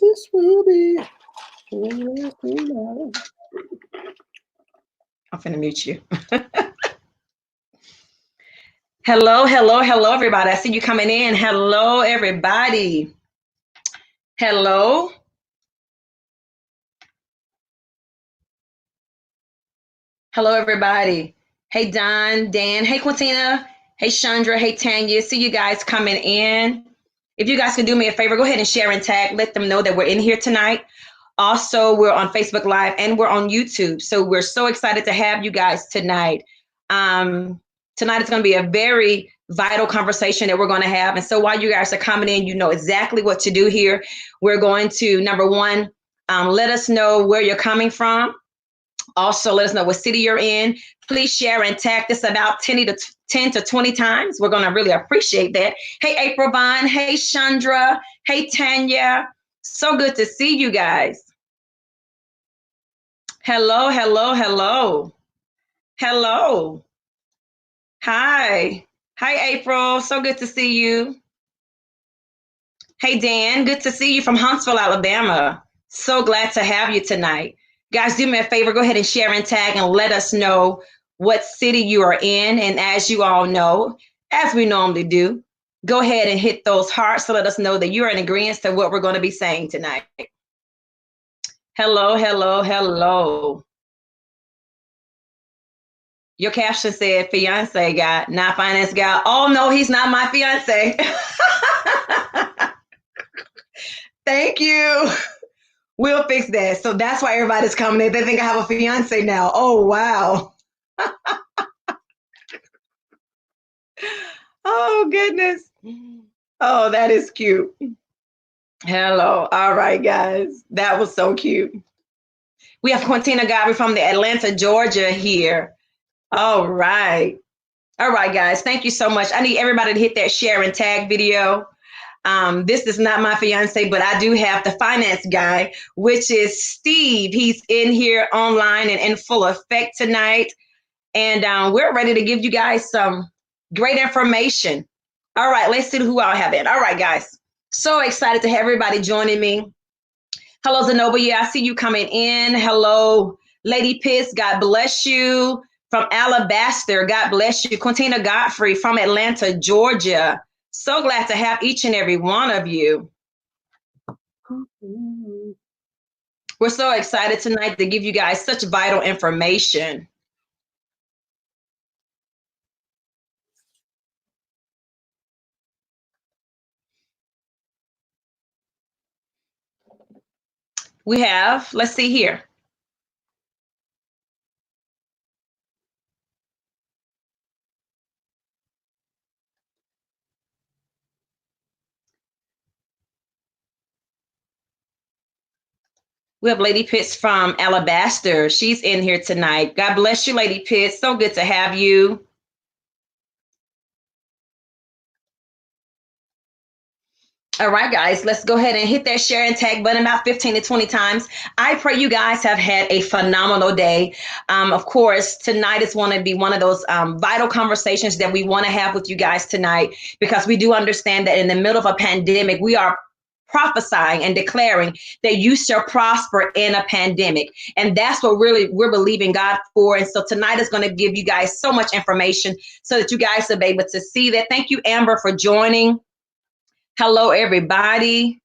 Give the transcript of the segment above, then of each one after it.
This will be. I'm finna mute you. Hello, hello, hello, everybody. I see you coming in. Hello, everybody. Hello. Hello, everybody. Hey, Don, Dan. Hey, Quintina. Hey, Chandra. Hey, Tanya. See you guys coming in. If you guys can do me a favor, go ahead and share and tag. Let them know that we're in here tonight. Also, we're on Facebook Live and we're on YouTube. So we're so excited to have you guys tonight. Tonight is going to be a very vital conversation that we're going to have. And so while you guys are coming in, you know exactly what to do here. We're going to, number one, let us know where you're coming from. Also, let us know what city you're in. Please share and tag this about 10 to 20 times. We're going to really appreciate that. Hey, April Vaughn. Hey, Chandra. Hey, Tanya. So good to see you guys. Hello, hello, hello. Hello. Hi. Hi, April. So good to see you. Hey, Dan. Good to see you from Huntsville, Alabama. So glad to have you tonight. Guys, do me a favor. Go ahead and share and tag and let us know what city you are in. And as you all know, as we normally do, go ahead and hit those hearts to let us know that you're in agreement to what we're going to be saying tonight. Hello, hello, hello. Your caption said fiance guy, not finance guy. Oh, no, he's not my fiance. Thank you. We'll fix that. So that's why everybody's coming in. They think I have a fiance now. Oh, wow. Oh, goodness. Oh, that is cute. Hello. All right, guys. That was so cute. We have Quintina Godfrey from the Atlanta, Georgia here. All right. All right, guys. Thank you so much. I need everybody to hit that share and tag video. This is not my fiance, but I do have the finance guy, which is Steve. He's in here online and in full effect tonight. And we're ready to give you guys some great information. All right, let's see who I'll have in. All right, guys. So excited to have everybody joining me. Hello, Zenobia. I see you coming in. Hello, Lady Piss. God bless you. From Alabaster. God bless you. Quintina Godfrey from Atlanta, Georgia. So glad to have each and every one of you. We're so excited tonight to give you guys such vital information. We have, let's see here. We have Lady Pitts from Alabaster. She's in here tonight. God bless you, Lady Pitts. So good to have you. All right, guys, let's go ahead and hit that share and tag button about 15 to 20 times. I pray you guys have had a phenomenal day. Of course, tonight is going to be one of those vital conversations that we want to have with you guys tonight, because we do understand that in the middle of a pandemic, we are prophesying and declaring that you shall prosper in a pandemic. And that's what really we're believing God for. And so tonight is going to give you guys so much information so that you guys will be able to see that. Thank you, Amber, for joining. Hello, everybody.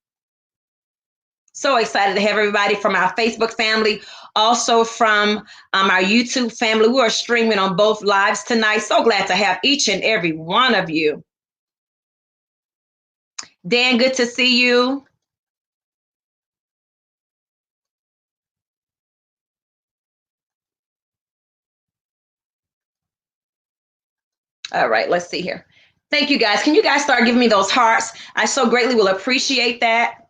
So excited to have everybody from our Facebook family, also from our YouTube family. We are streaming on both lives tonight. So glad to have each and every one of you. Dan, good to see you. All right, let's see here. Thank you, guys. Can you guys start giving me those hearts? I so greatly will appreciate that.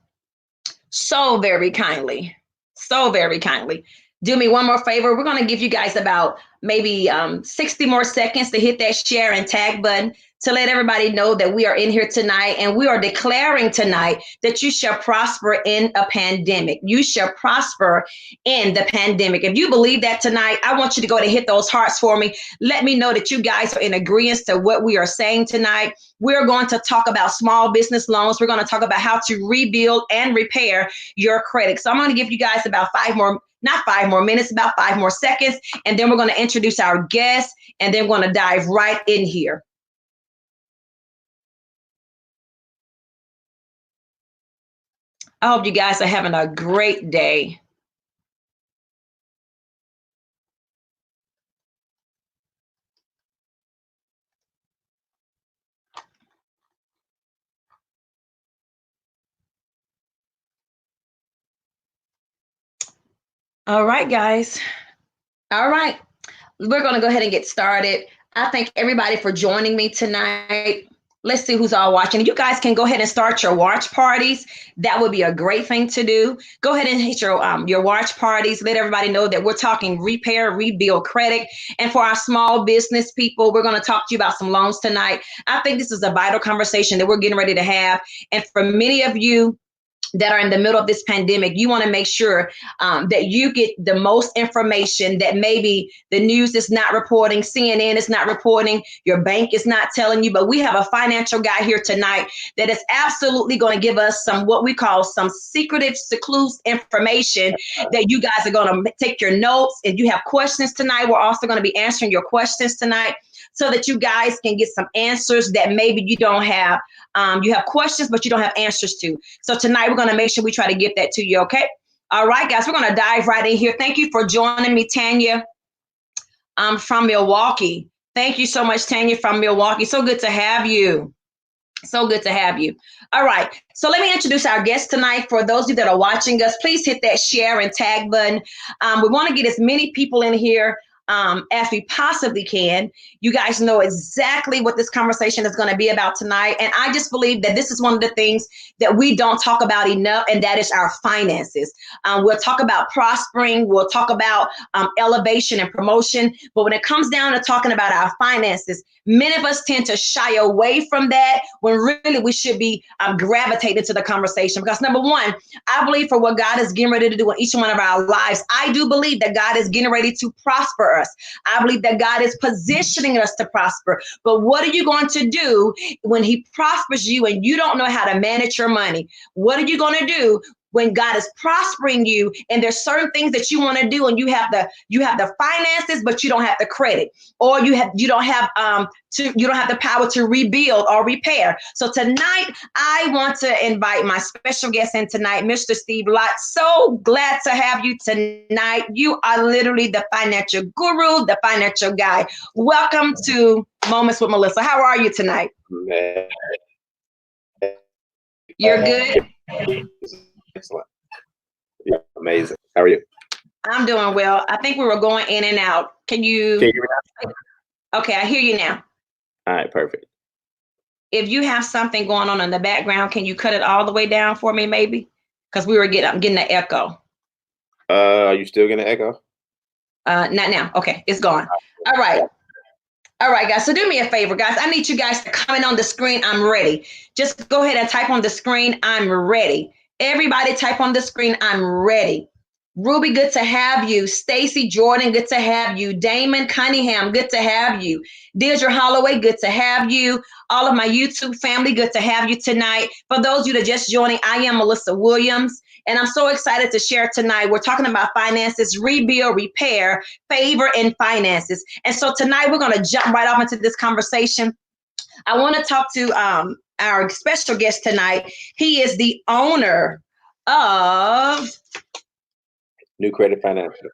So very kindly. So very kindly. Do me one more favor. We're going to give you guys about maybe 60 more seconds to hit that share and tag button to let everybody know that we are in here tonight and we are declaring tonight that you shall prosper in a pandemic. You shall prosper in the pandemic. If you believe that tonight, I want you to go and hit those hearts for me. Let me know that you guys are in agreement to what we are saying tonight. We're going to talk about small business loans. We're going to talk about how to rebuild and repair your credit. So I'm going to give you guys about not 5 more minutes, about 5 more seconds. And then we're going to introduce our guests and then we're going to dive right in here. I hope you guys are having a great day. All right, guys. All right. We're going to go ahead and get started. I thank everybody for joining me tonight. Let's see who's all watching. You guys can go ahead and start your watch parties. That would be a great thing to do. Go ahead and hit your watch parties. Let everybody know that we're talking repair, rebuild credit. And for our small business people, we're going to talk to you about some loans tonight. I think this is a vital conversation that we're getting ready to have. And for many of you that are in the middle of this pandemic, you want to make sure that you get the most information that maybe the news is not reporting, CNN is not reporting, your bank is not telling you. But we have a financial guy here tonight that is absolutely going to give us some what we call some secretive, seclusive information that you guys are going to take your notes. If you have questions tonight, we're also going to be answering your questions tonight, so that you guys can get some answers that maybe you don't have. You have questions, but you don't have answers to. So tonight, we're going to make sure we try to get that to you, okay? All right, guys, we're going to dive right in here. Thank you for joining me, Tanya. I'm from Milwaukee. Thank you so much, Tanya, from Milwaukee. So good to have you. So good to have you. All right. So let me introduce our guest tonight. For those of you that are watching us, please hit that share and tag button. We want to get as many people in here as we possibly can. You guys know exactly what this conversation is going to be about tonight. And I just believe that this is one of the things that we don't talk about enough, and that is our finances. We'll talk about prospering. We'll talk about elevation and promotion. But when it comes down to talking about our finances, many of us tend to shy away from that when really we should be gravitating to the conversation. Because number one, I believe for what God is getting ready to do in each one of our lives, I do believe that God is getting ready to prosper us. I believe that God is positioning us to prosper. But what are you going to do when he prospers you and you don't know how to manage your money? What are you going to do when God is prospering you and there's certain things that you want to do and you have the finances, but you don't have the credit, or you don't have the power to rebuild or repair? So tonight, I want to invite my special guest in tonight, Mr. Steve Lott. So glad to have you tonight. You are literally the financial guru, the financial guy. Welcome to Moments with Melissa. How are you tonight? You're good? Excellent. Yeah, amazing. How are you? I'm doing well. I think we were going in and out. Can you hear me now? Okay, I hear you now. All right, perfect. If you have something going on in the background, can you cut it all the way down for me, maybe? Because I'm getting an echo. Are you still getting an echo? Not now. Okay, it's gone. All right. All right, guys. So do me a favor, guys. I need you guys to comment on the screen, I'm ready. Just go ahead and type on the screen, I'm ready. Everybody type on the screen, I'm ready. Ruby, good to have you. Stacy Jordan, good to have you. Damon Cunningham, good to have you. Deirdre Holloway, good to have you. All of my YouTube family, good to have you tonight. For those of you that are just joining, I am Melissa Williams, and I'm so excited to share tonight. We're talking about finances, rebuild, repair, favor, and finances. And so tonight, we're going to jump right off into this conversation. I want to talk to our special guest tonight. He is the owner of New Credit Financial.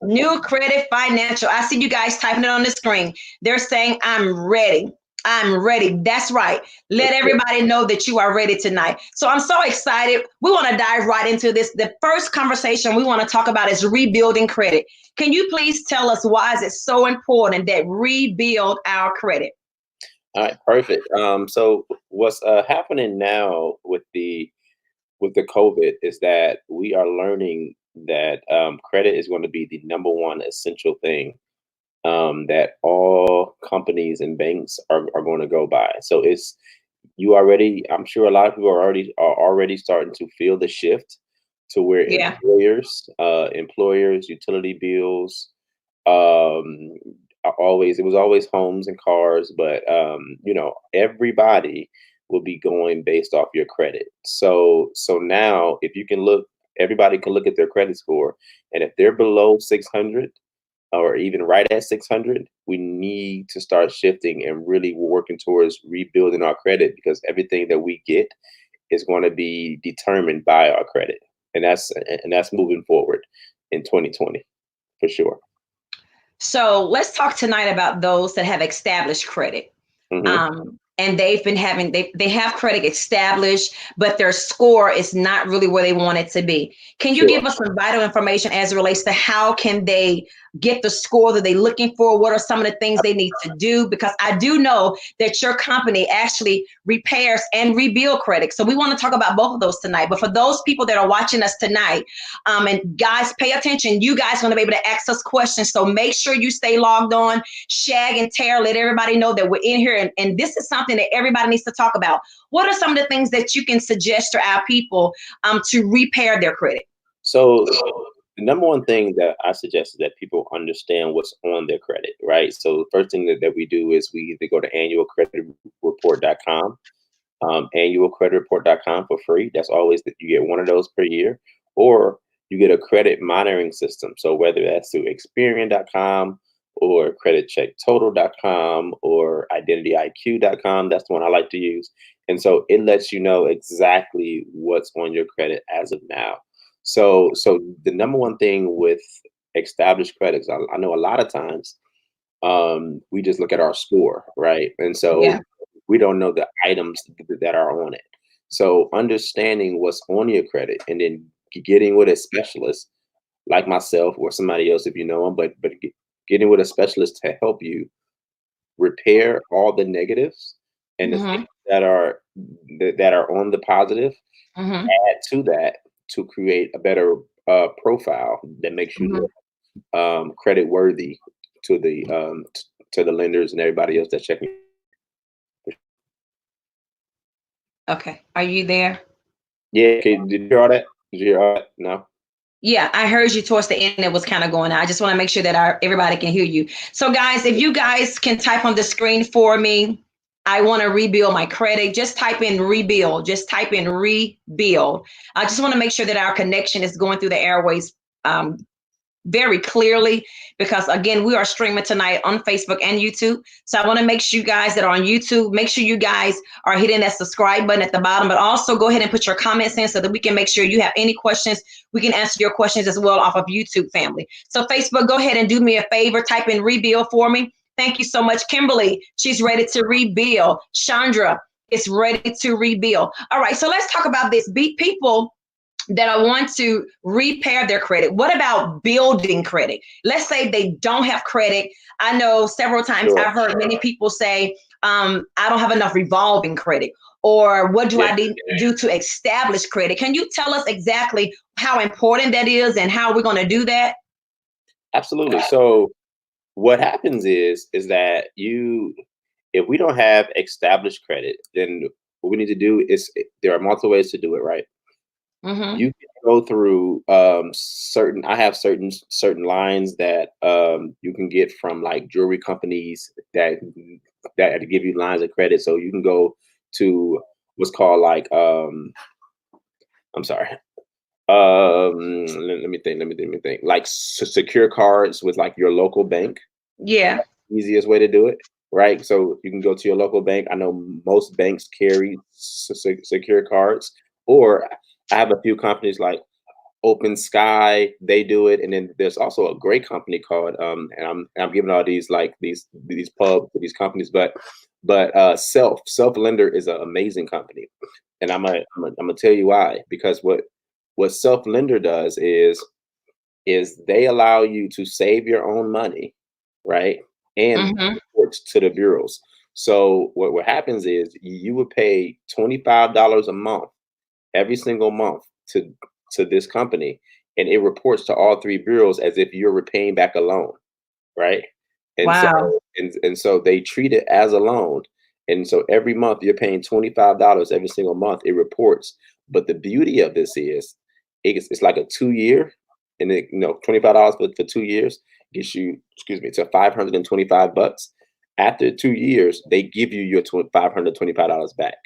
New Credit Financial. I see you guys typing it on the screen. They're saying, I'm ready. I'm ready. That's right. Let everybody know that you are ready tonight. So I'm so excited. We want to dive right into this. The first conversation we want to talk about is rebuilding credit. Can you please tell us why is it so important that rebuild our credit? All right, perfect. So what's happening now with the COVID is that we are learning that credit is going to be the number one essential thing that all companies and banks are going to go by. So it's you already. I'm sure a lot of people are already starting to feel the shift to where Yeah. employers, utility bills, um, it was always homes and cars, but everybody will be going based off your credit. So now if you can look, everybody can look at their credit score, and if they're below 600 or even right at 600, we need to start shifting and really working towards rebuilding our credit, because everything that we get is going to be determined by our credit. And that's moving forward in 2020 for sure. So let's talk tonight about those that have established credit. Hmm. And they've been having they have credit established, but their score is not really where they want it to be. Can you Sure. give us some vital information as it relates to how can they get the score that they're looking for? What are some of the things they need to do? Because I do know that your company actually repairs and rebuild credit. So we want to talk about both of those tonight. But for those people that are watching us tonight, and guys, pay attention. You guys are going to be able to ask us questions. So make sure you stay logged on. Shag and Tara, let everybody know that we're in here. And this is something that everybody needs to talk about. What are some of the things that you can suggest to our people to repair their credit? So the number one thing that I suggest is that people understand what's on their credit, right? So the first thing that we do is we either go to annualcreditreport.com, annualcreditreport.com for free. That's always that you get one of those per year, or you get a credit monitoring system. So whether that's through Experian.com or creditchecktotal.com or identityiq.com, that's the one I like to use. And so it lets you know exactly what's on your credit as of now. So the number one thing with established credits, I know a lot of times we just look at our score, right? And so Yeah. we don't know the items that are on it. So understanding what's on your credit and then getting with a specialist like myself or somebody else if you know them, but getting with a specialist to help you repair all the negatives and the Mm-hmm. things that are on the positive, Mm-hmm. add to that to create a better profile that makes you Mm-hmm. look credit worthy to the lenders and everybody else that's checking. Okay. Are you there? Yeah, okay, did you hear all that? Did you hear all that? No. Yeah, I heard you towards the end. It was kind of going out. I just want to make sure that everybody can hear you. So, guys, if you guys can type on the screen for me, I want to rebuild my credit. Just type in rebuild. Just type in rebuild. I just want to make sure that our connection is going through the airways um, very clearly, because again, we are streaming tonight on Facebook and YouTube. So I want to make sure you guys that are on YouTube, make sure you guys are hitting that subscribe button at the bottom, but also go ahead and put your comments in so that we can make sure you have any questions. We can answer your questions as well off of YouTube, family. So Facebook, go ahead and do me a favor, type in rebuild for me. Thank you so much. Kimberly, she's ready to rebuild. Chandra is ready to rebuild. All right, so let's talk about this. People that I want to repair their credit. What about building credit? Let's say they don't have credit. I know several times Sure. I've heard many people say, I don't have enough revolving credit, or what do Yeah, I need to do to establish credit? Can you tell us exactly how important that is and how we're going to do that? absolutely. So what happens is that if we don't have established credit, then what we need to do is there are multiple ways to do it, right? Mm-hmm. You can go through certain I have certain lines that you can get from like jewelry companies that give you lines of credit. So you can go to what's called like I'm sorry. Let me think. Like secure cards with like your local bank. Yeah. Easiest way to do it, right? So you can go to your local bank. I know most banks carry secure cards, or I have a few companies like Open Sky. They do it, and then there's also a great company called and I'm giving all these like these pubs to these companies, but Self Lender is an amazing company, and I'm gonna tell you why. Because what Self Lender does is they allow you to save your own money, right? And Mm-hmm. report to the bureaus. So what happens is you would pay $25 a month every single month to this company, and it reports to all three bureaus as if you're repaying back a loan, right? And so Wow. and so they treat it as a loan. And so every month you're paying $25 every single month. It reports. But the beauty of this is it's like a 2 year, and it, $25 for 2 years gets you, excuse me, to $525. After 2 years, they give you your $525 back.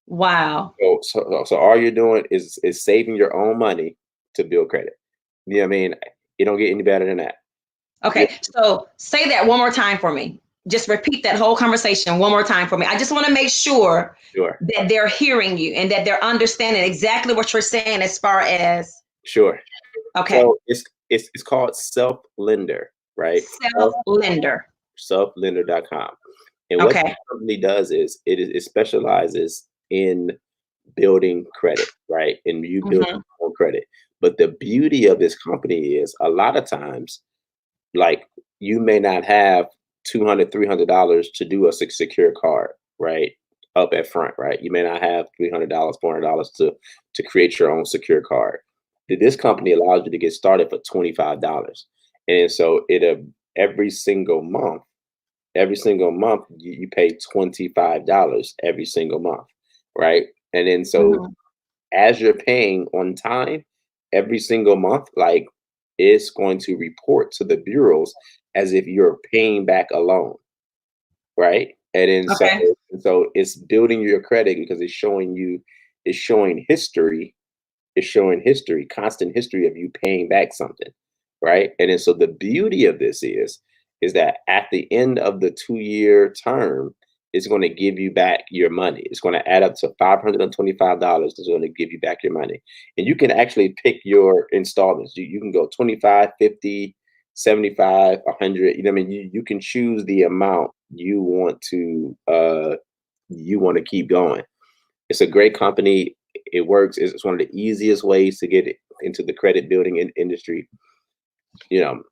Wow. So all you're doing is saving your own money to build credit. You know what I mean? It don't get any better than that. Okay. So say that one more time for me. Just repeat that whole conversation one more time for me. I just want to make sure Sure. that they're hearing you and that they're understanding exactly what you're saying as far as. Sure. Okay. So it's called Self Lender, right? Self lender. Selflender.com. And what Okay. the company does is it specializes in building credit, right? And you build Mhm. your own credit. But the beauty of this company is a lot of times, like, you may not have $200, $300 to do a secure card, right? Up at front, right? You may not have $300, $400 to create your own secure card. This company allows you to get started for $25. And so every single month you pay $25 every single month, right? And then so Mhm. as you're paying on time every single month, like, it's going to report to the bureaus as if you're paying back a loan, right? And then Okay. so it's building your credit because it's showing history, constant history of you paying back something, right? And then so the beauty of this is that at the end of the 2 year term, it's going to give you back your money. It's going to add up to $525. It's going to give you back your money. And you can actually pick your installments. You can go 25, 50, 75, 100. You know what I mean? You can choose the amount you want to keep going. It's a great company. It works. It's one of the easiest ways to get into the credit building industry.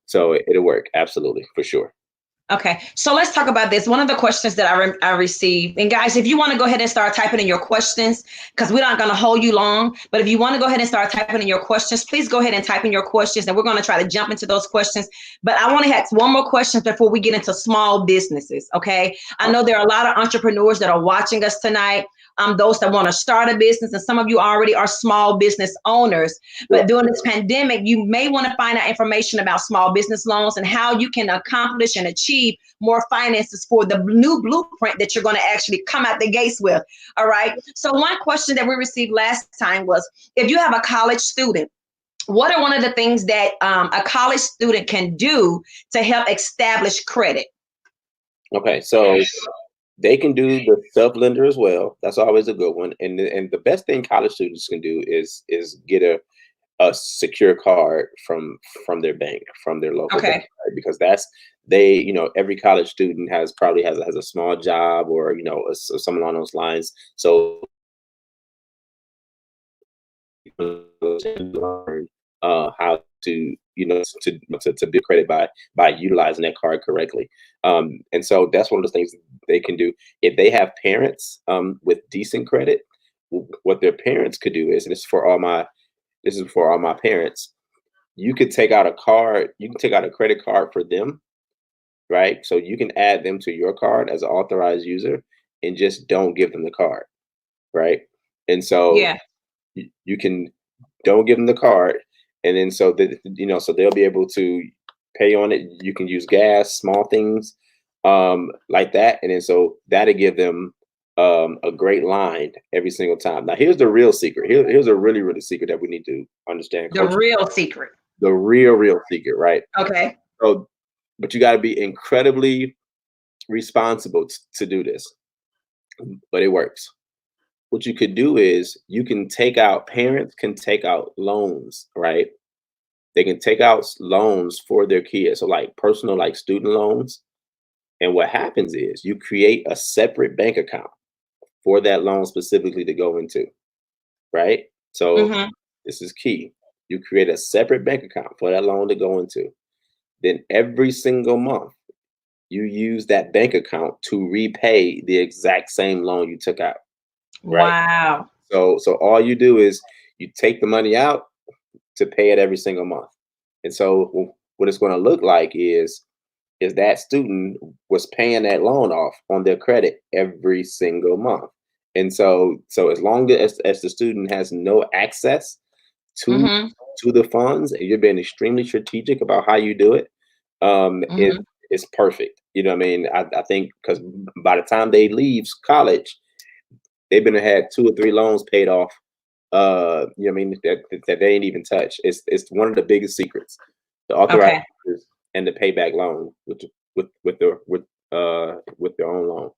So it'll work absolutely for sure. Okay, so let's talk about this. One of the questions that I received, and guys, if you want to go ahead and start typing in your questions, because we're not going to hold you long, but if you want to go ahead and start typing in your questions, please go ahead and type in your questions, and we're going to try to jump into those questions. But I want to ask one more question before we get into small businesses, okay? I know there are a lot of entrepreneurs that are watching us tonight, those that want to start a business, and some of you already are small business owners. But during this pandemic, you may want to find out information about small business loans and how you can accomplish and achieve more finances for the new blueprint that you're going to actually come out the gates with. All right. So one question that we received last time was, if you have a college student, what are one of the things that a college student can do to help establish credit? Okay, so they can do the self lender as well. That's always a good one. And the best thing college students can do is get a secure card from their bank, from their local Okay. bank, right? Because every college student probably has a small job, or something along those lines. So learn how to build credit by utilizing that card correctly. And so that's one of the things they can do. If they have parents with decent credit, what their parents could do is, and this is for all my parents, you could take out a card, you can take out a credit card for them, right? So you can add them to your card as an authorized user and just don't give them the card, right? And so Yeah. you can don't give them the card, and then so that so they'll be able to pay on it. You can use gas, small things like that, and then so that'll give them a great line every single time. Now here's the real secret. Here's a really, really secret that we need to understand, The Coach. real secret. The real secret, right? Okay. So, but you got to be incredibly responsible to do this, but it works. What you could do is parents can take out loans, right? They can take out loans for their kids. So like personal, like student loans. And what happens is you create a separate bank account for that loan specifically to go into, right? So Mm-hmm. this is key. You create a separate bank account for that loan to go into. Then every single month, you use that bank account to repay the exact same loan you took out, right? Wow. So all you do is you take the money out to pay it every single month. And so what it's going to look like is is that student was paying that loan off on their credit every single month. And so as long as the student has no access to Mm-hmm. the funds, and you're being extremely strategic about how you do it, Mm-hmm. it's perfect. You know what I mean? I think because by the time they leave college, they've been had 2 or 3 loans paid off. You know what I mean, that they ain't even touch. It's one of the biggest secrets. The authorized Okay. and the payback loan with their own loan.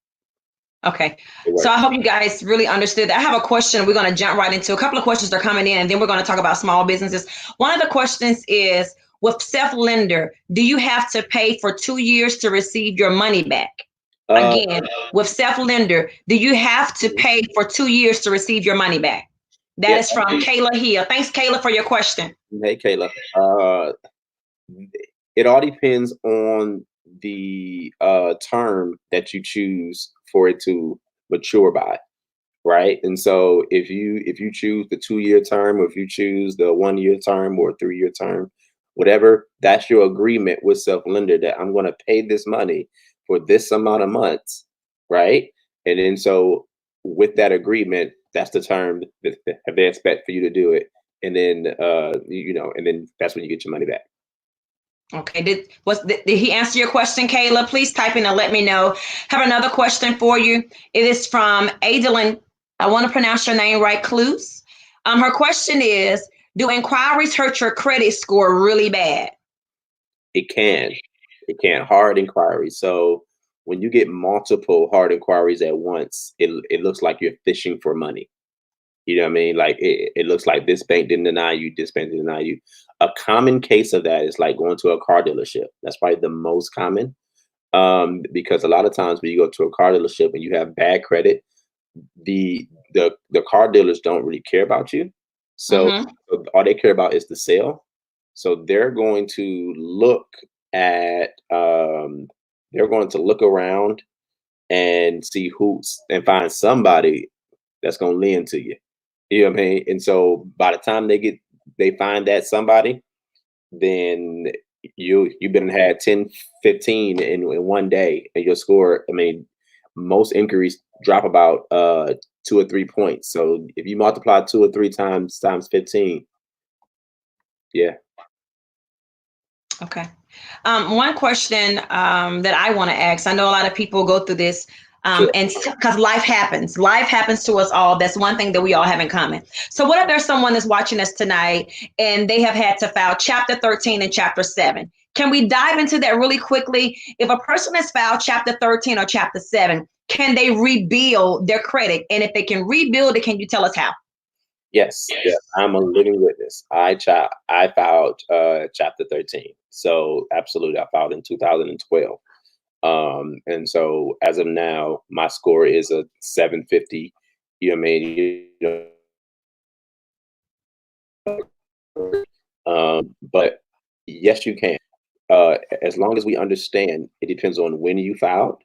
Okay. It So I works. hope you guys really understood that. I have a question. We're going to jump right into a couple of questions that are coming in, and then we're going to talk about small businesses. One of the questions is, with self-lender, do you have to pay for 2 years to receive your money back? Uh, Again, with self-lender, do you have to pay for 2 years to receive your money back? That yeah. is from Kayla Hill. Thanks, Kayla, for your question. Hey, Kayla. It all depends on the term that you choose for it to mature by, right? And so if you choose the 2 year term, or if you choose the 1 year term or 3 year term, whatever, that's your agreement with self lender that I'm going to pay this money for this amount of months, right? And then so with that agreement, that's the term that they expect for you to do it, and then and then that's when you get your money back. Okay, did he answer your question, Kayla? Please type in and let me know. Have another question for you. It is from Adeline. I want to pronounce your name right, Clues. Her question is, do inquiries hurt your credit score really bad? It can. It can. Hard inquiries. So when you get multiple hard inquiries at once, it looks like you're fishing for money. You know what I mean? Like it looks like this bank didn't deny you, this bank didn't deny you. A common case of that is like going to a car dealership. That's probably the most common. Because a lot of times when you go to a car dealership and you have bad credit, the car dealers don't really care about you. So, Mm-hmm. so all they care about is the sale. So they're going to look around and see who's and find somebody that's going to lend to you. You know what I mean? And so by the time they find that somebody, then you've been had 10, 15 in one day, and your score, I mean, most inquiries drop about 2 or 3 points. So if you multiply 2 or 3 times 15, yeah. Okay. One question that I want to ask, I know a lot of people go through this, Sure. and because life happens to us all. That's one thing that we all have in common. So what if there's someone that's watching us tonight and they have had to file chapter 13 and chapter 7? Can we dive into that really quickly? If a person has filed chapter 13 or chapter 7, can they rebuild their credit? And if they can rebuild it, can you tell us how? Yes, yeah, I'm a living witness. I filed chapter 13. So absolutely, I filed in 2012. And so as of now, my score is a 750. You know what I mean? But yes, you can. As long as we understand, it depends on when you filed,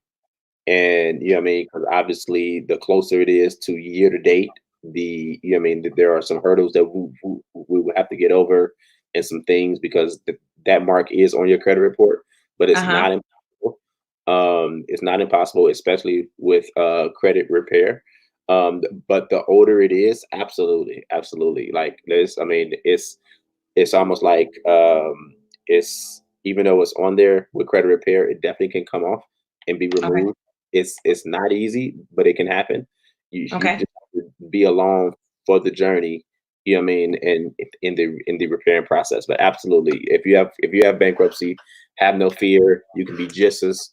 and you know what I mean. Because obviously, the closer it is to year to date, the you know what I mean. That there are some hurdles that we will have to get over, and some things because that mark is on your credit report, but it's Uh-huh. not impossible. It's not impossible, especially with credit repair. But the older it is, absolutely, absolutely. Like there's, I mean, it's almost like it's even though it's on there with credit repair, it definitely can come off and be Okay. removed. It's not easy, but it can happen. You Okay. just have to be along for the journey. You know what I mean, and in the repairing process. But absolutely, if you have bankruptcy, have no fear. You can be just as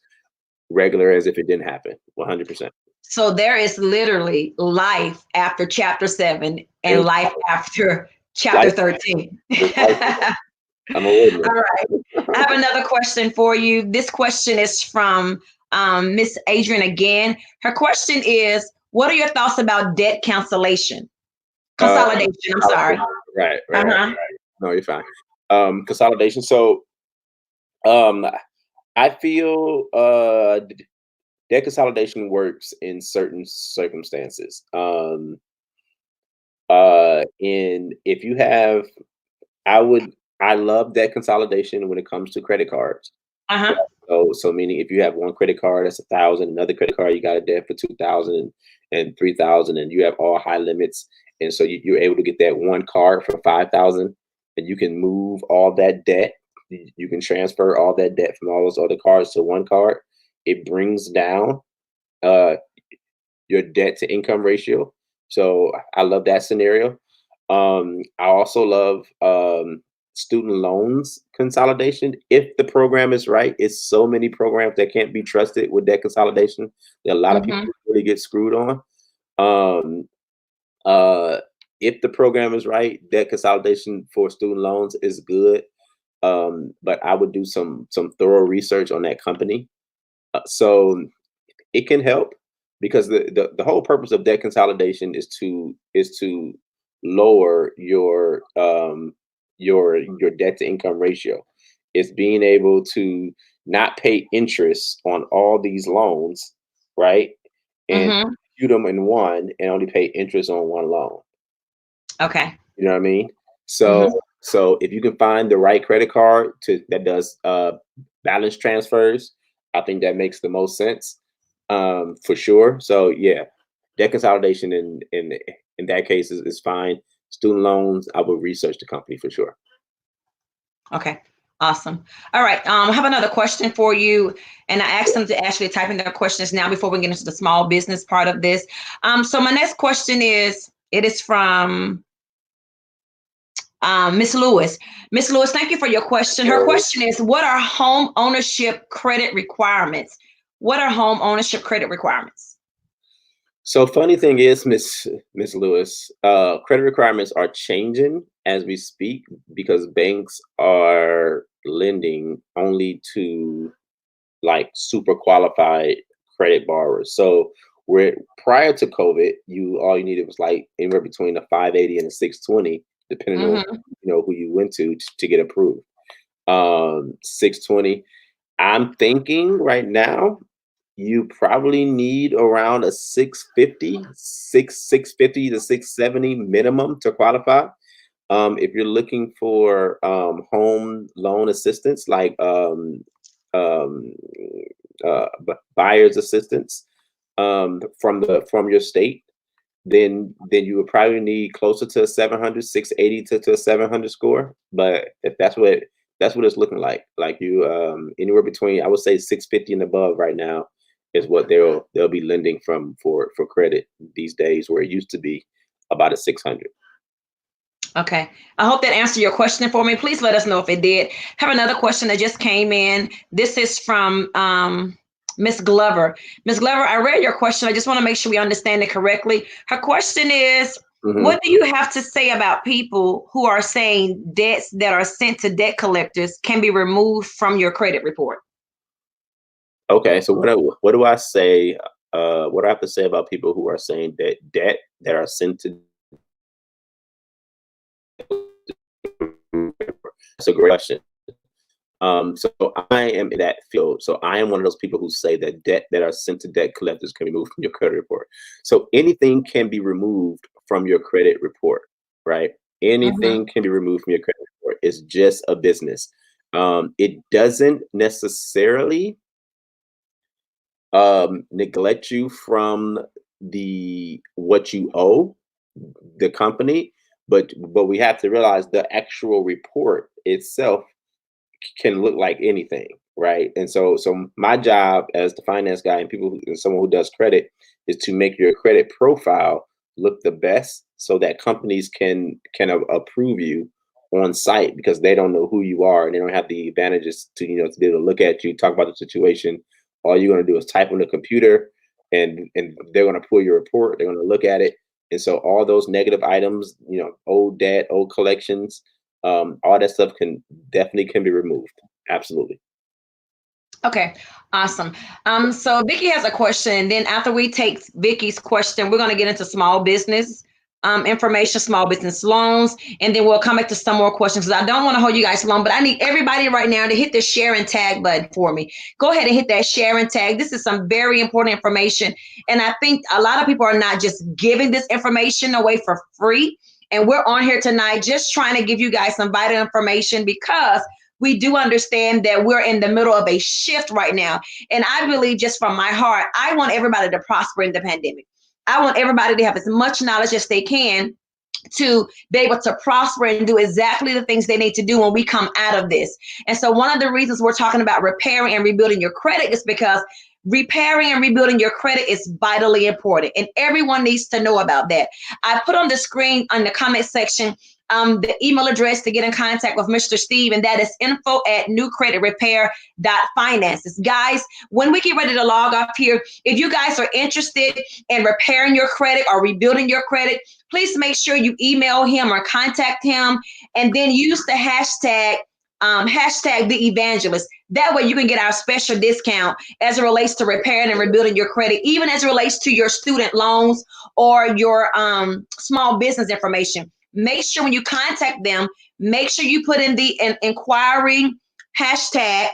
regular as if it didn't happen. 100%. So there is literally life after chapter 7 and There's life after chapter life. 13. There's life. All I'm a witness. right. I have another question for you. This question is from Miss Adrian again. Her question is, what are your thoughts about debt cancellation? Uh, Consolidation, I'm sorry. right. Uh-huh. No, you're fine. Consolidation. So, um, I feel debt consolidation works in certain circumstances. In if you have, I love debt consolidation when it comes to credit cards. Uh-huh. So meaning if you have one credit card that's 1,000, another credit card you got a debt for 2,000 and 3,000, and you have all high limits, and so you're able to get that one card for 5,000, and you can move all that debt. You can transfer all that debt from all those other cards to one card. It brings down uh, your debt to income ratio. So I love that scenario. I also love student loans consolidation. If the program is right, it's so many programs that can't be trusted with debt consolidation. There are a lot of people Mm-hmm. who really get screwed on. Um, uh, if the program is right, debt consolidation for student loans is good. But I would do some thorough research on that company. So it can help because the whole purpose of debt consolidation is to lower your debt to income ratio. It's being able to not pay interest on all these loans, right? And Mm-hmm. do them in one and only pay interest on one loan. Okay. You know what I mean? So Mm-hmm. so if you can find the right credit card that does balance transfers, I think that makes the most sense, for sure. So yeah, debt consolidation in that case is fine. Student loans, I will research the company for sure. Okay. Awesome. All right. I have another question for you, and I asked them to actually type in their questions now before we get into the small business part of this. So my next question is, it is from Miss Lewis. Miss Lewis, thank you for your question. Her question is, what are home ownership credit requirements? What are home ownership credit requirements? So funny thing is, Miss Lewis, credit requirements are changing as we speak because banks are lending only to like super qualified credit borrowers. So where prior to COVID, all you needed was like anywhere between a 580 and a 620, depending on Mm-hmm. who you went to get approved. 620. I'm thinking right now you probably need around a 650 to 670 minimum to qualify. If you're looking for home loan assistance, like um, buyer's assistance from your state, then you would probably need closer to a 700, 680 to a 700 score. But if that's what it's looking like you anywhere between, I would say, 650 and above right now is what they'll be lending from for credit these days, where it used to be about a 600. Okay. I hope that answered your question for me. Please let us know if it did. Have another question that just came in. This is from Miss Glover. Miss Glover, I read your question. I just want to make sure we understand it correctly. Her question is, Hmm. what do you have to say about people who are saying debts that are sent to debt collectors can be removed from your credit report? Okay, so what do I say? What do I have to say about people who are saying that debt that are sent to? That's a great question. So I am in that field. So I am one of those people who say that debt that are sent to debt collectors can be removed from your credit report. So anything can be removed from your credit report, right? Mm-hmm. Anything can be removed from your credit report. It's just a business. It doesn't necessarily neglect you from the what you owe the company, but we have to realize the actual report itself can look like anything, right? And so my job as the finance guy and someone who does credit is to make your credit profile look the best so that companies can approve you on site because they don't know who you are and they don't have the advantages to be able to look at you, talk about the situation. All you're going to do is type on the computer and they're going to pull your report, they're going to look at it. And so all those negative items, old debt, old collections, all that stuff can be removed. Absolutely. Okay, awesome. So Vicky has a question. Then after we take Vicky's question, we're going to get into small business information, small business loans, and then we'll come back to some more questions because I don't want to hold you guys long, but I need everybody right now to hit the share and tag button for me. Go ahead and hit that share and tag. This is some very important information. And I think a lot of people are not just giving this information away for free. And we're on here tonight just trying to give you guys some vital information because we do understand that we're in the middle of a shift right now. And I believe, just from my heart, I want everybody to prosper in the pandemic. I want everybody to have as much knowledge as they can to be able to prosper and do exactly the things they need to do when we come out of this. And so one of the reasons we're talking about repairing and rebuilding your credit is because repairing and rebuilding your credit is vitally important, and everyone needs to know about that. I put on the screen on the comment section the email address to get in contact with Mr. Steve, and that is info@newcreditrepair.finances. Guys, when we get ready to log off here, if you guys are interested in repairing your credit or rebuilding your credit, please make sure you email him or contact him, and then use the hashtag the evangelist. That way you can get our special discount as it relates to repairing and rebuilding your credit, even as it relates to your student loans or your small business information. Make sure when you contact them, make sure you put in the inquiry hashtag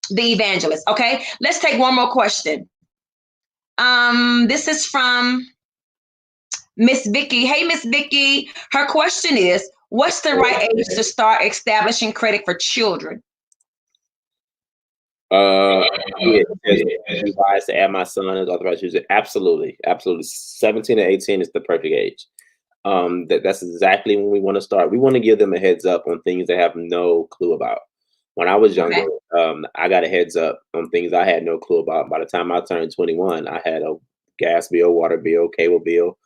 the evangelist. Okay, let's take one more question. This is from Miss Vicky. Hey, Miss Vicky. Her question is, what's the right age to start establishing credit for children? Yeah, it's wise to add my son as authorized user. Absolutely. 17 to 18 is the perfect age. That's exactly when we want to start. We want to give them a heads up on things they have no clue about. When I was younger, I got a heads up on things I had no clue about. By the time I turned 21, I had a gas bill, water bill, cable bill,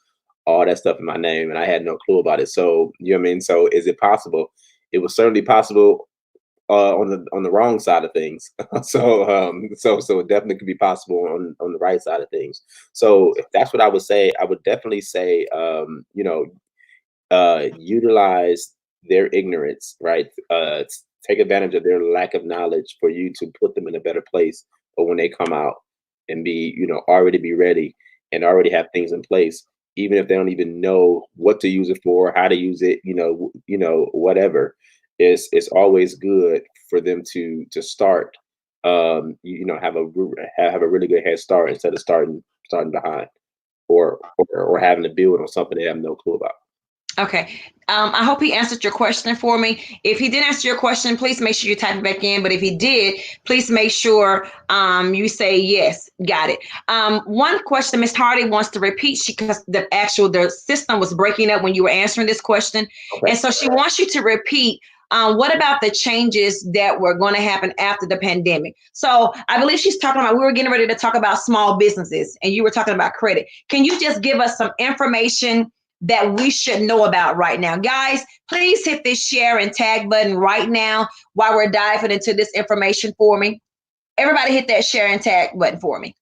all that stuff in my name, and I had no clue about it. So, you know what I mean? So is it possible? It was certainly possible on the wrong side of things. So it definitely could be possible on the right side of things. So if that's what I would say, I would definitely say utilize their ignorance, right? Take advantage of their lack of knowledge for you to put them in a better place for when they come out and be, already be ready and already have things in place, even if they don't even know what to use it for, how to use it, whatever. It's always good for them to start, have a really good head start instead of starting behind or having to build on something they have no clue about. Okay. I hope he answered your question for me. If he didn't answer your question, please make sure you type it back in. But if he did, please make sure you say yes. Got it. One question Ms. Hardy wants to repeat, because the system was breaking up when you were answering this question. Okay. And so she wants you to repeat, what about the changes that were going to happen after the pandemic? So I believe she's talking about, we were getting ready to talk about small businesses and you were talking about credit. Can you just give us some information that we should know about right now? Guys, please hit this share and tag button right now while we're diving into this information for me. Everybody hit that share and tag button for me.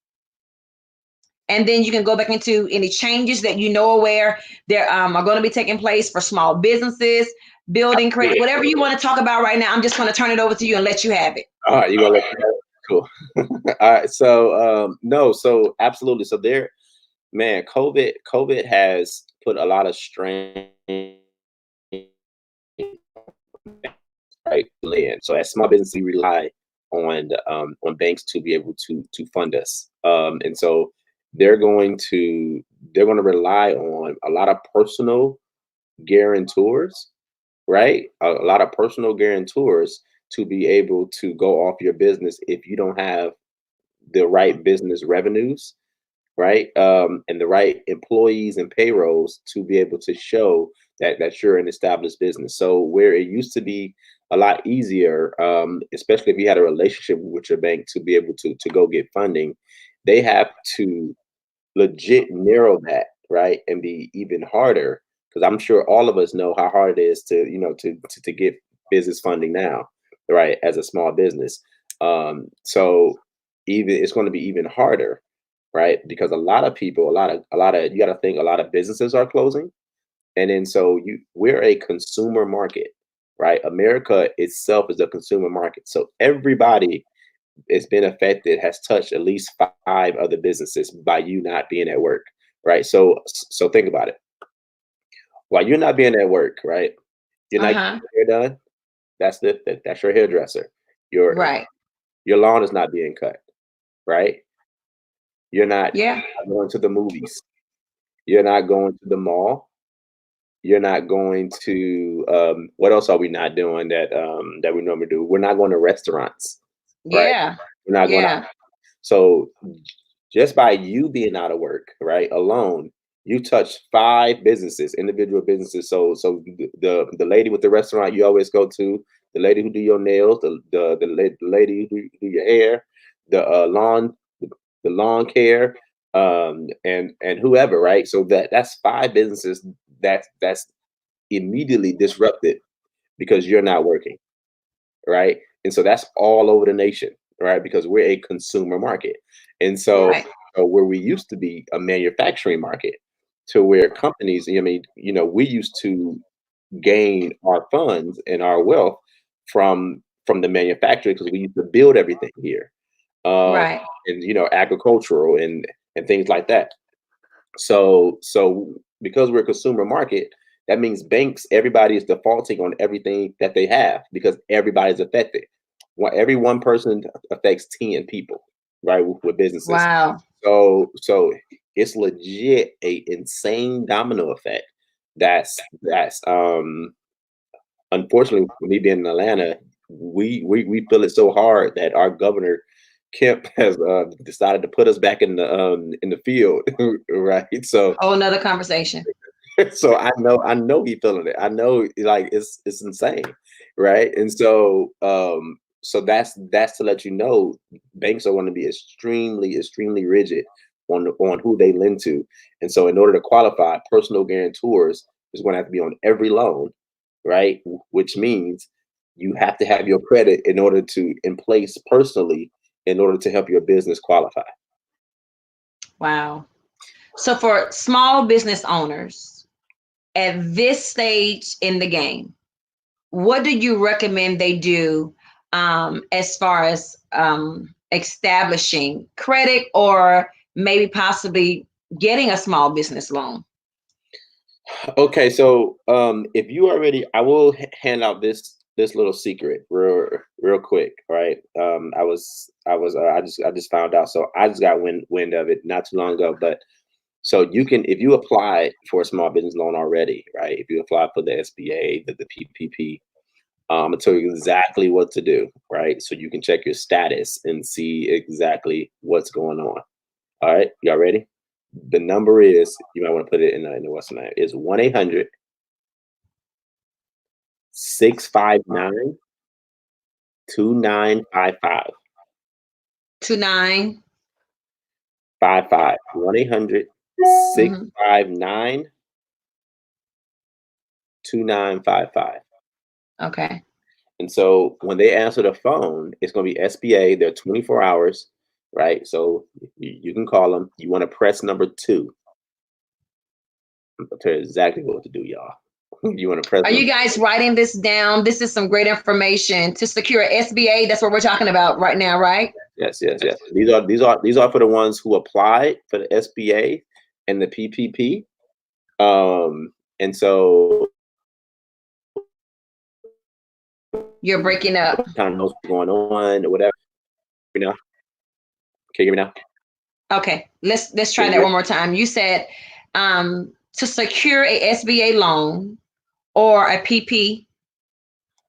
And then you can go back into any changes that you know where there are going to be taking place for small businesses, building credit, whatever you want to talk about right now. I'm just going to turn it over to you and let you have it. All right, you gonna let me have it? Cool. All right, so absolutely. So COVID has put a lot of strain, right? So as small business, we rely on banks to be able to fund us, and so they're going to rely on a lot of personal guarantors, right? A lot of personal guarantors to be able to go off your business if you don't have the right business revenues, right? And the right employees and payrolls to be able to show that you're an established business. So where it used to be a lot easier, especially if you had a relationship with your bank to be able to go get funding, they have to legit narrow that, right? And be even harder, because I'm sure all of us know how hard it is to get business funding now, right? As a small business. So even it's going to be even harder, right? Because a lot of people, you got to think a lot of businesses are closing. And then we're a consumer market, right? America itself is a consumer market. So everybody it's been affected has touched at least 5 other businesses by you not being at work, right? So think about it. While you're not being at work, right? You're not getting your hair done. That's your hairdresser. Your lawn is not being cut, right? You're not going to the movies. You're not going to the mall. You're not going to do? What else are we not doing that we normally do? We're not going to restaurants, right? Yeah. We're not going out. Yeah. So just by you being out of work, right, alone, you touch 5 businesses, individual businesses. So the lady with the restaurant you always go to, the lady who do your nails, the lady who do your hair, the the lawn care, and whoever, right? So that's 5 businesses that's immediately disrupted because you're not working, right? And so that's all over the nation, right? Because we're a consumer market. And so, Right. so where we used to be a manufacturing market to where companies, I mean, we used to gain our funds and our wealth from the manufacturer because we used to build everything here. Um, Right. and agricultural and things like that. So because we're a consumer market, that means banks, everybody is defaulting on everything that they have because everybody's affected. Every one person affects 10 people, right? With businesses. Wow. So it's legit a insane domino effect. That's unfortunately for me being in Atlanta, we feel it so hard that our governor Kemp has decided to put us back in the field, right? So Whole nother conversation. so I know he feeling it. I know like it's insane, right? And so that's to let you know banks are going to be extremely rigid on who they lend to. And so in order to qualify, personal guarantors is going to have to be on every loan, right? Which means you have to have your credit in order to in place personally in order to help your business qualify. Wow. So for small business owners at this stage in the game, what do you recommend they do as far as establishing credit or maybe possibly getting a small business loan? Okay, so if you already, I will hand out this little secret real quick, right? I just found out, so I just got wind of it not too long ago. But so you can, if you apply for a small business loan already, right? If you apply for the SBA, the PPP, I'm gonna tell you exactly what to do, right? So you can check your status and see exactly what's going on. All right, y'all ready? The number is, you might want to put it in the what's the name, is 1-800 659 2955. 29. 55. 1-800 six Mhm. five nine 2955. Okay. And so when they answer the phone, it's going to be SBA. They're 24 hours, right? So you can call them. You want to press number 2. I'll tell you exactly what to do, y'all. You want to press Are number. you guys writing this down? This is some great information to secure SBA. That's what we're talking about right now, right? Yes, yes, yes. These are for the ones who applied for the SBA and the PPP. And so You're breaking up. kind of knows what's going on or whatever. You know, can you hear me now? Okay, let's Can try you that hear? one more time. You said to secure a SBA loan or a PP.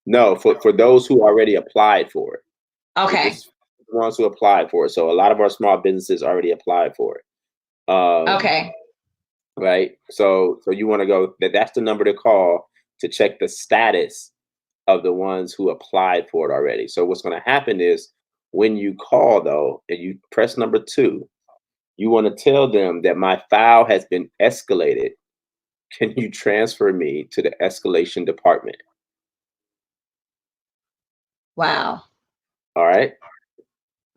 No, for those who already applied for it. Okay. This is the ones who applied for it. So a lot of our small businesses already applied for it. Okay. Right. So you want to go that's the number to call to check the status of the ones who applied for it already. So what's going to happen is when you call though and you press number 2, you want to tell them that my file has been escalated. Can you transfer me to the escalation department? Wow. All right.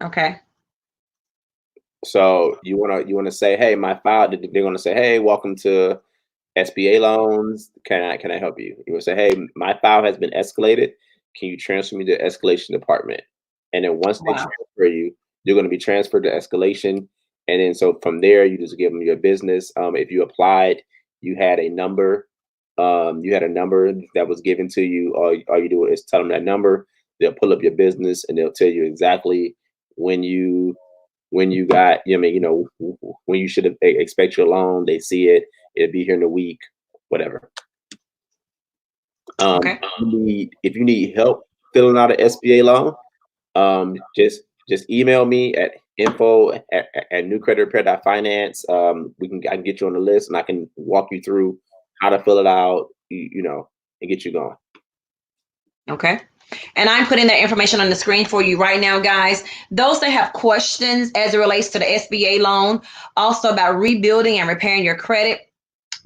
Okay. So you wanna say, hey, my file. They're gonna say, hey, welcome to SBA loans. Can I help you? You will say, hey, my file has been escalated. Can you transfer me to the escalation department? And then once they Wow. transfer you, you're going to be transferred to escalation. And then so from there, you just give them your business. If you applied, you had a number. You had a number that was given to you. All you do is tell them that number. They'll pull up your business and they'll tell you exactly when you got. When you should expect your loan. They see it. It'll be here in a week. Whatever. Okay. If you need help filling out an SBA loan, just email me at info at newcreditrepair.finance. I can get you on the list, and I can walk you through how to fill it out, and get you going. Okay. And I'm putting that information on the screen for you right now, guys. Those that have questions as it relates to the SBA loan, also about rebuilding and repairing your credit,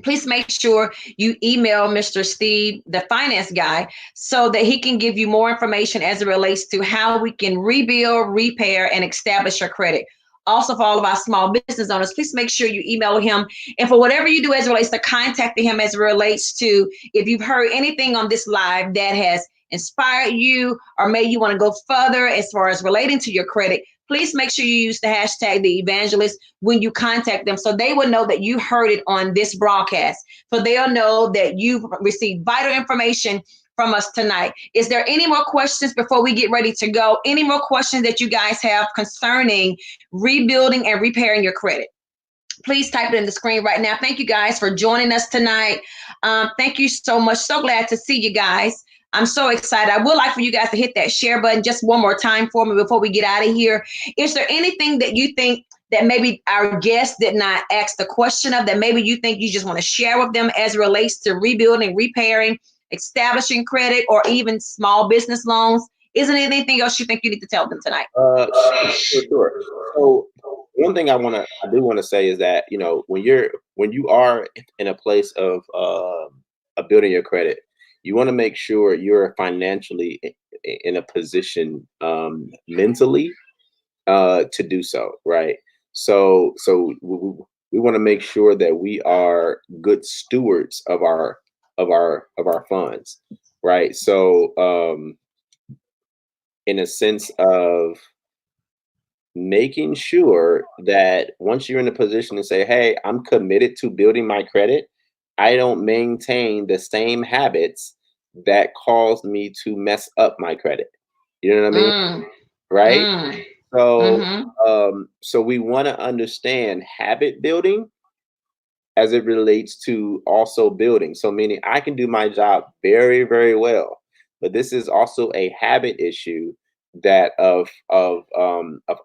please make sure you email Mr. Steve, the finance guy, so that he can give you more information as it relates to how we can rebuild, repair, and establish your credit. Also, for all of our small business owners, please make sure you email him. And for whatever you do as it relates to contacting him, as it relates to if you've heard anything on this live that has inspired you or made you want to go further as far as relating to your credit, please make sure you use the hashtag the evangelist when you contact them, so they will know that you heard it on this broadcast. So they'll know that you've received vital information from us tonight. Is there any more questions before we get ready to go? Any more questions that you guys have concerning rebuilding and repairing your credit? Please type it in the screen right now. Thank you guys for joining us tonight. Thank you so much. So glad to see you guys. I'm so excited. I would like for you guys to hit that share button just one more time for me before we get out of here. Is there anything that you think that maybe our guests did not ask the question of, that maybe you think you just want to share with them as it relates to rebuilding, repairing, establishing credit, or even small business loans? Isn't there anything else you think you need to tell them tonight? Sure. So one thing I do want to say is that, when you are in a place of building your credit, you want to make sure you're financially in a position, mentally, to do so, right? So we want to make sure that we are good stewards of our funds, right? So, in a sense of making sure that once you're in a position to say, hey, I'm committed to building my credit, I don't maintain the same habits that caused me to mess up my credit. You know what I mean? Mm, Right? mm, So, mm-hmm. so we want to understand habit building as it relates to also building. So, meaning I can do my job very, very well, but this is also a habit issue, that of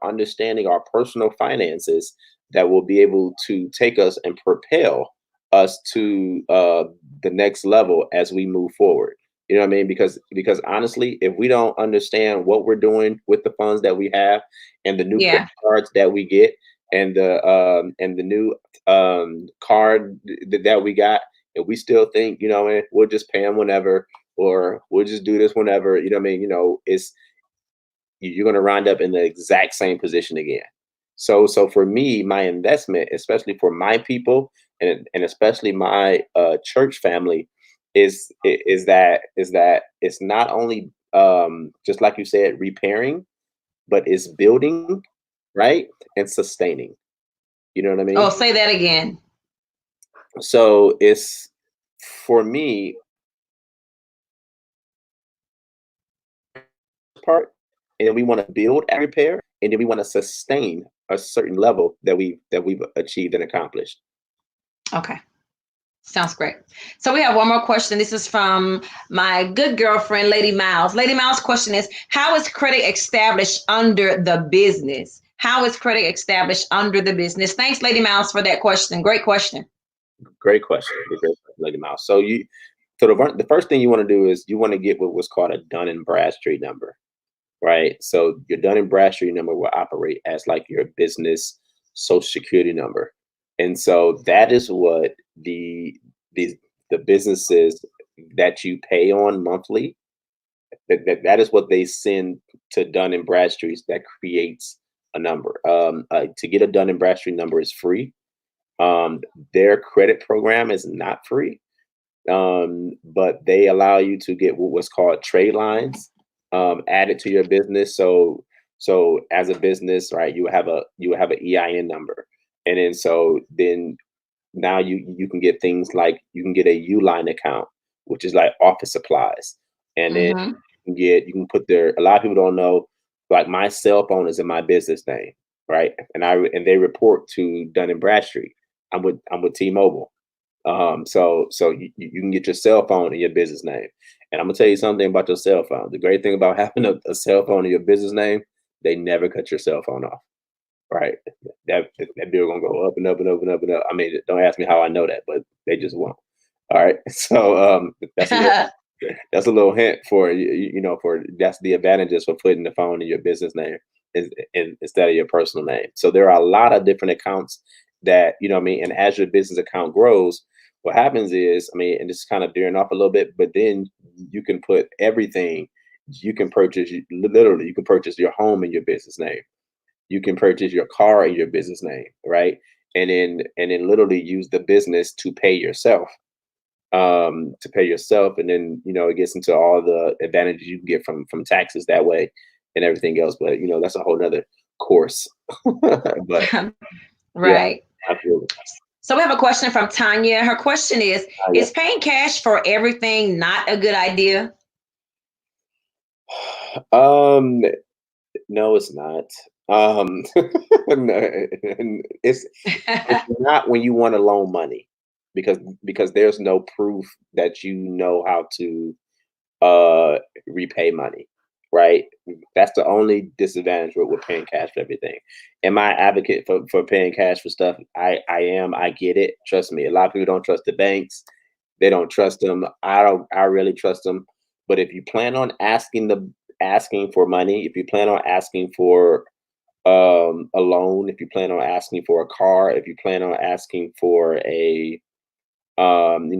understanding our personal finances, that will be able to take us and propel us to the next level as we move forward. You know what I mean? Because honestly, if we don't understand what we're doing with the funds that we have, and the new credit Yeah. cards that we get, and the new card that we got, and we still think, we'll just pay them whenever, or we'll just do this whenever. You know what I mean? You're going to wind up in the exact same position again. So for me, my investment, especially for my people, and especially my church family, is that it's not only, just like you said, repairing, but it's building, right, and sustaining. You know what I Oh, mean? say that again. So it's, for me, part, and then we want to build and repair, and then we want to sustain a certain level that we've achieved and accomplished. Okay. Sounds great. So we have one more question. This is from my good girlfriend, Lady Miles. Lady Miles' question is, how is credit established under the business? How is credit established under the business? Thanks, Lady Miles, for that question. Great question. Great question. Great question, Lady Mouse. So the first thing you want to do is you want to get what's called a Dun and Bradstreet number, right? So your Dun and Bradstreet number will operate as like your business social security number. And so that is what the the businesses that you pay on monthly, that is what they send to Dun and Bradstreet's, that creates a number. To get a Dun and Bradstreet number is free. Um, their credit program is not free, but they allow you to get what's called trade lines, added to your business. So as a business, right, you have an EIN number, and then now you can get things like, you can get a Uline account, which is like office supplies, and then Mm-hmm. you can put their, a lot of people don't know, like my cell phone is in my business name, right, and they report to Dun and Bradstreet. I'm with T-Mobile. So you can get your cell phone in your business name, And I'm gonna tell you something about your cell phone. The great thing about having a cell phone in your business name, they never cut your cell phone off. Right? That bill gonna go up and up and up and up and up. I mean, don't ask me how I know that, but they just won't. All right. So that's a little that's a little hint for for that's the advantages for putting the phone in your business name instead of your personal name. So there are a lot of different accounts that what I mean. And as your business account grows, what happens is, I mean, and this is kind of veering off a little bit, but then you can put everything. You can purchase literally. You can purchase your home in your business name. You can purchase your car in your business name, right? And then literally use the business to pay yourself, and then it gets into all the advantages you can get from taxes that way and everything else. But that's a whole nother course. But yeah, Right. absolutely. So we have a question from Tanya. Her question Yeah. is paying cash for everything not a good idea? No, it's not. No, it's not when you want to loan money, because there's no proof that you know how to repay money, right? That's the only disadvantage with paying cash for everything. Am I advocate for paying cash for stuff? I am. I get it. Trust me. A lot of people don't trust the banks. They don't trust them. I don't. I really trust them. But if you plan on asking for money, if you plan on asking for a loan, if you plan on asking for a car, if you plan on asking for a home,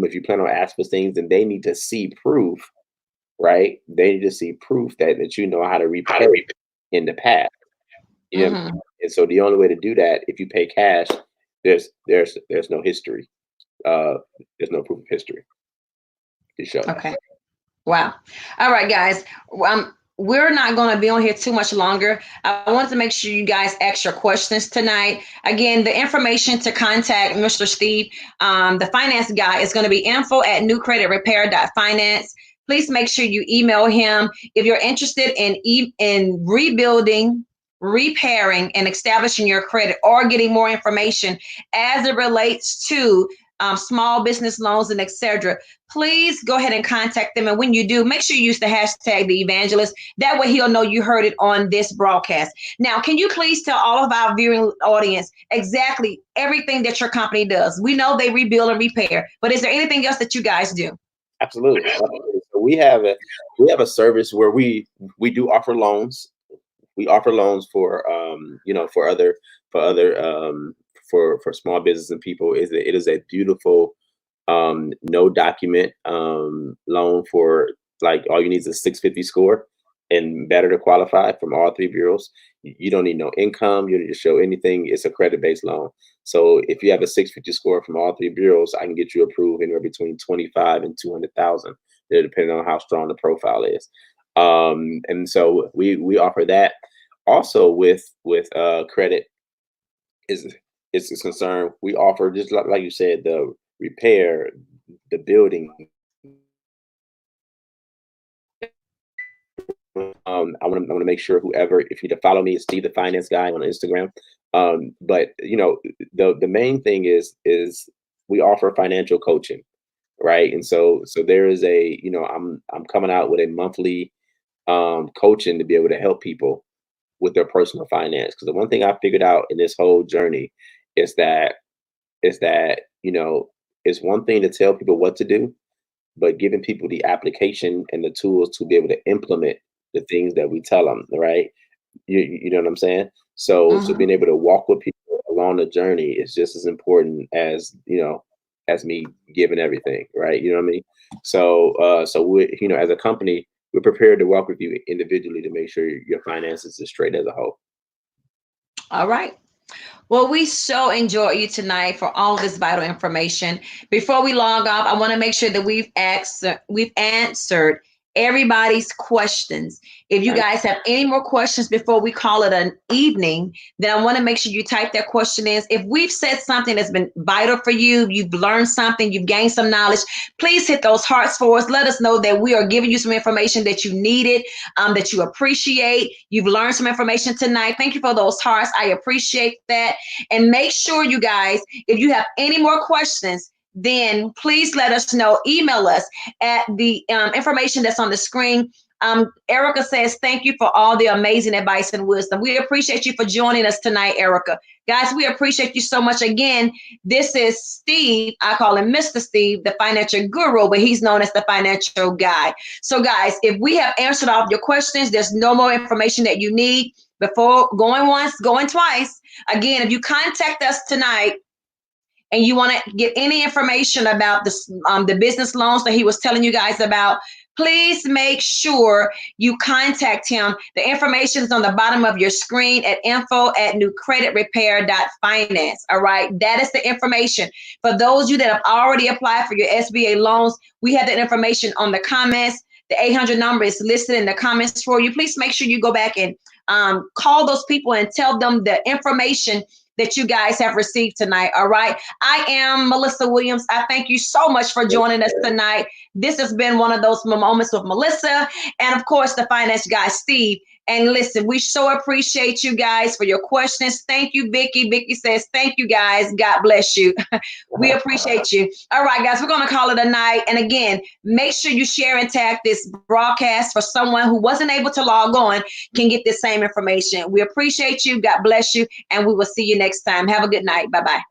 if you plan on asking for things, then they need to see proof, right? They need to see proof that you know how to repay in the past. You know? Hmm. And so the only way to do that, if you pay cash, there's no history. Uh, there's no proof of history to show. Okay. Wow. All right, guys. We're not going to be on here too much longer. I want to make sure you guys ask your questions tonight. Again, the information to contact Mr. Steve, the finance guy, is going to be info@newcreditrepair.finance. Please make sure you email him if you're interested in rebuilding, repairing, and establishing your credit, or getting more information as it relates to small business loans and etc. Please go ahead and contact them. And when you do, make sure you use the hashtag the evangelist. That way he'll know you heard it on this broadcast. Now, can you please tell all of our viewing audience exactly everything that your company does? We know they rebuild and repair, but is there anything else that you guys do? Absolutely. So we have a service where we do offer loans. We offer loans for for other for small business and people. It is a beautiful no document loan for, like, all you need is a 650 score and better to qualify from all three bureaus. You don't need no income. You don't need to show anything. It's a credit based loan. So if you have a 650 score from all three bureaus, I can get you approved anywhere between 25 and 200,000, depending on how strong the profile is. And so we offer that. Also with credit is concerned, we offer, just like you said, the repair, the building. I want to make sure, whoever, if you need to follow me, Steve the Finance Guy on Instagram. But the main thing is we offer financial coaching, right? And so there is I'm coming out with a monthly coaching to be able to help people with their personal finance. Because the one thing I figured out in this whole journey is that it's one thing to tell people what to do, but giving people the application and the tools to be able to implement the things that we tell them, right? You know what I'm saying? So Mhm. being able to walk with people along the journey is just as important as as me giving everything, right? You know what I mean? So we, as a company, we're prepared to walk with you individually to make sure your finances is straight as a whole. All right. Well, we so enjoyed you tonight for all this vital information. Before we log off, I want to make sure that we've answered everybody's questions. If you guys have any more questions before we call it an evening, then I want to make sure you type that question in. If we've said something that's been vital for you, you've learned something, you've gained some knowledge, please hit those hearts for us. Let us know that we are giving you some information that you needed, that you appreciate. You've learned some information tonight. Thank you for those hearts. I appreciate that. And make sure, you guys, if you have any more questions, then please let us know. Email us at the information that's on the screen. Erica says, thank you for all the amazing advice and wisdom. We appreciate you for joining us tonight, Erica. Guys, we appreciate you so much. Again, this is Steve. I call him Mr. Steve, the financial guru, but he's known as the financial guy. So guys, if we have answered all of your questions, there's no more information that you need. Before going once, going twice. Again, if you contact us tonight, and you want to get any information about the business loans that he was telling you guys about, please make sure you contact him. The information is on the bottom of your screen at info@newcreditrepair.finance. All right, that is the information. For those of you that have already applied for your SBA loans, we have that information on the comments. The 800 number is listed in the comments for you. Please make sure you go back and call those people and tell them the information that you guys have received tonight. All right. I am Melissa Williams. I thank you so much for joining us tonight. This has been one of those moments with Melissa and, of course, the finance guy, Steve. And listen, we so appreciate you guys for your questions. Thank you, Vicky. Vicky says, thank you, guys. God bless you. We appreciate you. All right, guys, we're going to call it a night. And again, make sure you share and tag this broadcast for someone who wasn't able to log on can get the same information. We appreciate you. God bless you. And we will see you next time. Have a good night. Bye-bye.